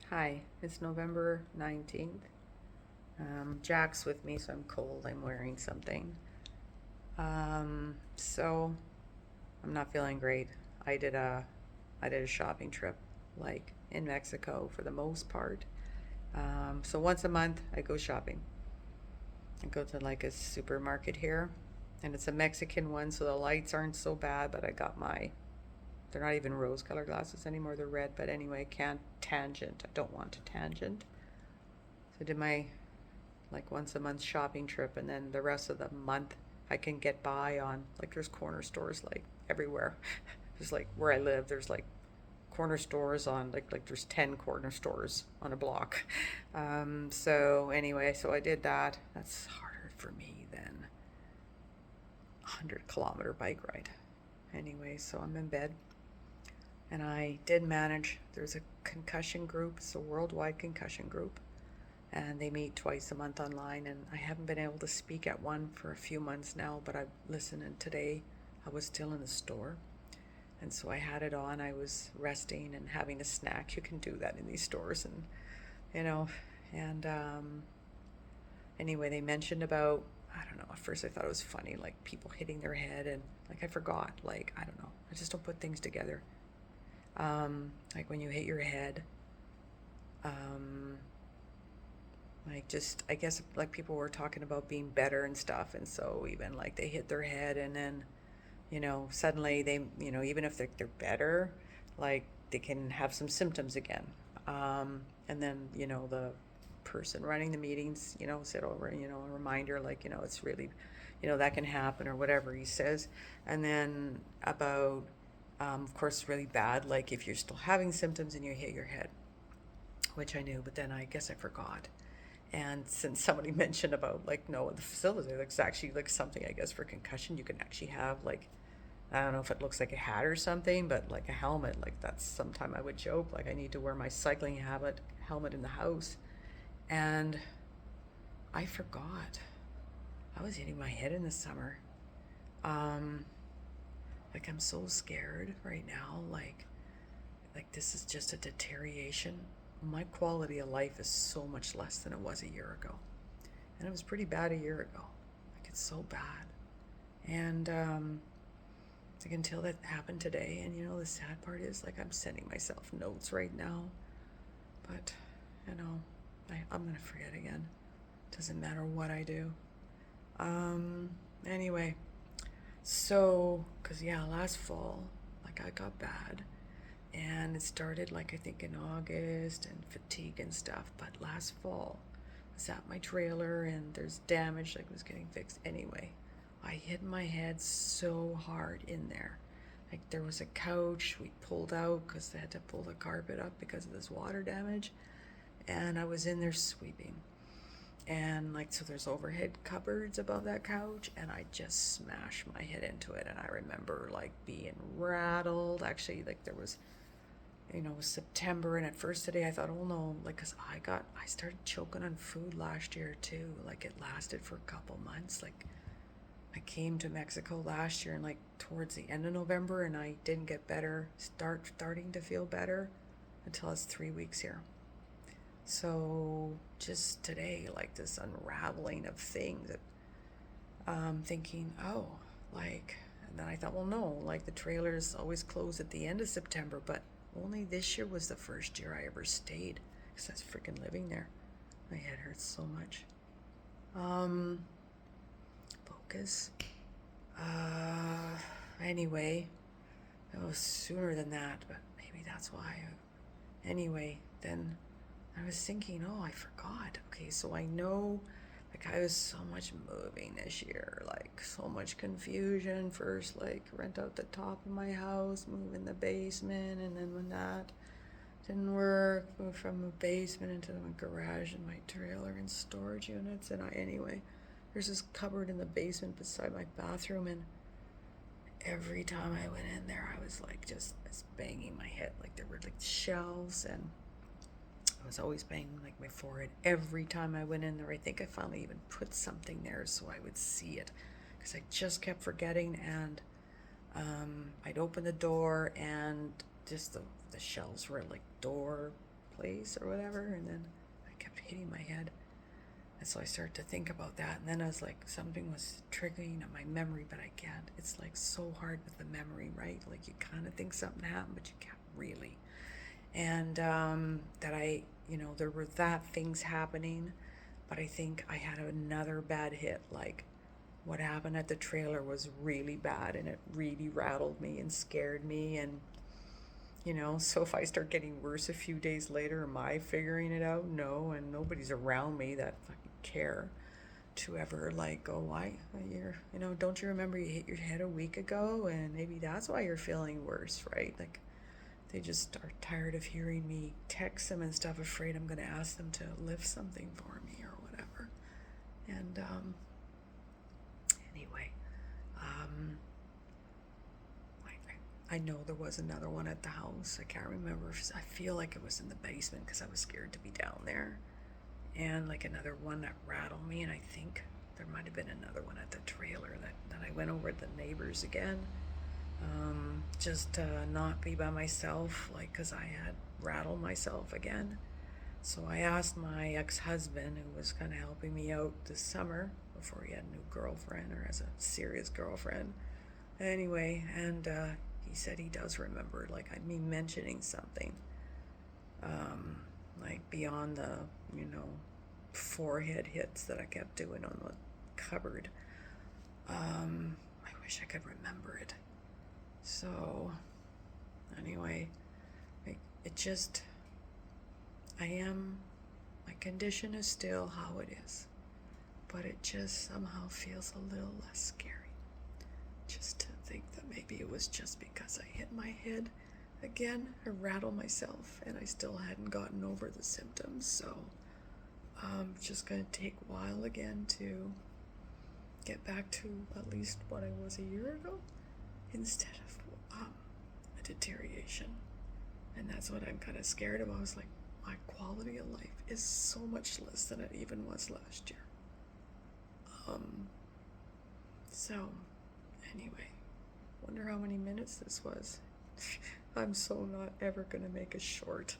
Hi, it's November 19th. Jack's with me, so I'm cold. I'm wearing something. So I'm not feeling great. I did a I did a shopping trip, like in Mexico for the most part. So once a month I go shopping. I go to like a supermarket here, and it's a Mexican one, so the lights aren't so bad. But I got they're not even rose-colored glasses anymore. They're red. But anyway, can't tangent. I don't want to tangent. So I did my like once a month shopping trip, and then the rest of the month I can get by on like there's corner stores like everywhere. There's like where I live, there's like corner stores on like there's 10 corner stores on a block. So anyway, so I did that. That's harder for me than a 100-kilometer bike ride. Anyway, so I'm in bed, and I did manage. There's a concussion group. It's a worldwide concussion group, and they meet twice a month online, and I haven't been able to speak at one for a few months now, but I've listened. And today I was still in the store, and so I had it on. I was resting and having a snack. You can do that in these stores, and you know and anyway, they mentioned about, I don't know, at first I thought it was funny, like people hitting their head, and like I forgot, like I don't know, I just don't put things together. Like when you hit your head, um, like just I guess like people were talking about being better and stuff, and so even like they hit their head, and then suddenly they, even if they're better, like they can have some symptoms again. And then the person running the meetings said over, a reminder, like, it's really, that can happen or whatever he says. And then about, of course, really bad, like if you're still having symptoms and you hit your head, which I knew, but then I guess I forgot. And since somebody mentioned about, like, no, the facility, it's actually like something, I guess, for concussion, you can actually have like, I don't know if it looks like a hat or something, but like a helmet. Like that's sometime I would joke, like I need to wear my cycling helmet in the house. And I forgot. I was hitting my head in the summer. Um, like I'm so scared right now. Like this is just a deterioration. My quality of life is so much less than it was a year ago. And it was pretty bad a year ago. Like it's so bad. And like until that happened today, and the sad part is, like, I'm sending myself notes right now, but you know, I'm gonna forget again. Doesn't matter what I do. Um, anyway, so because yeah, last fall, like I got bad, and it started like I think in August and fatigue and stuff. But last fall, I was at my trailer and there's damage, like it was getting fixed. Anyway, I hit my head so hard in there. Like there was a couch we pulled out because they had to pull the carpet up because of this water damage, and I was in there sweeping. And like, so there's overhead cupboards above that couch, and I just smashed my head into it. And I remember like being rattled. Actually, like there was, it was September, and at first today I thought, oh no, like, cause I started choking on food last year too. Like it lasted for a couple months. Like I came to Mexico last year, and like towards the end of November, and I didn't get better, starting to feel better until it's 3 weeks here. So just today, like this unraveling of things, thinking, oh, like, and then I thought, well, no, like the trailers always close at the end of September, but only this year was the first year I ever stayed because I was freaking living there. My head hurts so much. Um, Focus. Anyway, it was sooner than that, but maybe that's why. Anyway, then I was thinking, oh, I forgot. Okay, so I know, like, I was so much moving this year, like, so much confusion. First, like, rent out the top of my house, move in the basement, and then when that didn't work, move from the basement into the garage and my trailer and storage units. And anyway, there's this cupboard in the basement beside my bathroom, and every time I went in there, I was like, just banging my head. Like, there were like shelves, and I was always banging like my forehead every time I went in there. I think I finally even put something there so I would see it, because I just kept forgetting. And I'd open the door, and just the shelves were like door place or whatever, and then I kept hitting my head. And so I started to think about that, and then I was like, something was triggering at my memory, but I can't. It's like so hard with the memory, right? Like you kind of think something happened, but you can't really. And that I, there were that things happening, but I think I had another bad hit. Like what happened at the trailer was really bad, and it really rattled me and scared me. And so if I start getting worse a few days later, am I figuring it out? No, and nobody's around me that fucking care to ever like go, why don't you remember you hit your head a week ago, and maybe that's why you're feeling worse, right? Like they just are tired of hearing me text them and stuff, afraid I'm going to ask them to lift something for me or whatever. And anyway, I know there was another one at the house. I can't remember. I feel like it was in the basement because I was scared to be down there. And like another one that rattled me, and I think there might have been another one at the trailer that I went over to the neighbors again. Just to not be by myself, like, because I had rattled myself again. So I asked my ex-husband, who was kind of helping me out this summer before he had a new girlfriend, or as a serious girlfriend. Anyway, and he said he does remember, like, me mentioning something, like beyond the, forehead hits that I kept doing on the cupboard. I wish I could remember it. So, anyway, my condition is still how it is, but it just somehow feels a little less scary. Just to think that maybe it was just because I hit my head again, I rattled myself, and I still hadn't gotten over the symptoms, so it's just going to take a while again to get back to at least what I was a year ago, instead of a deterioration. And that's what I'm kind of scared of. I was like, my quality of life is so much less than it even was last year. So anyway, wonder how many minutes this was. I'm so not ever gonna make a short.